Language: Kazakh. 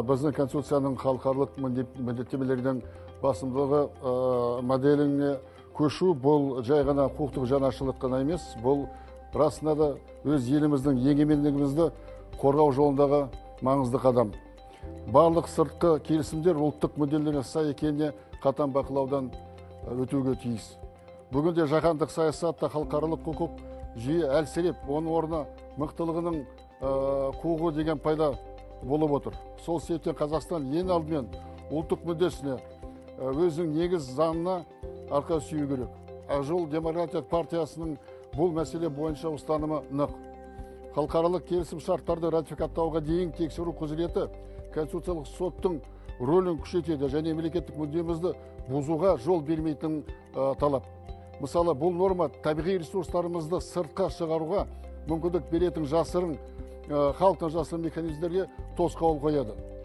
біздің конституцияның халықаралық міндеттемелерінің басымдылығы моделіне көшу бұл жай ғана құқықтық жаңашылық қана емес, бұл расында да өз еліміздің егемендігімізді қорғау жолындағы маңызды қадам. Барлық сыртқы келісімдер ұлттық мүдделеріне сай екеніне қатаң бақылаудан өтуге тиіс. Бүгінде жаһандық саясатта халықаралық құқық жиі әлсіреп, оның орнына мықтылығының қуығы деген пайда болып отыр. Сол себептен Қазақстан ең алдымен ұлттық мүддесіне, өзінің негіз заңына арқа сүйеу керек. Ақ жол демократиялық партиясының бұл мәселе бойынша ұстанымы нық. Халықаралық келісім шарттарды ратификаттауға дейін тексеру құзыреті Конституциялық соттың рөлін күшейтеді және мемлекеттік мүддемізді бұзуға жол бермейтін талап. Мысалы, бұл норма табиғи ресурстарымызды сыртқа шығаруға мүмкіндік беретін жасырын халықтың жасырын механизмдерге тосқауыл қояды.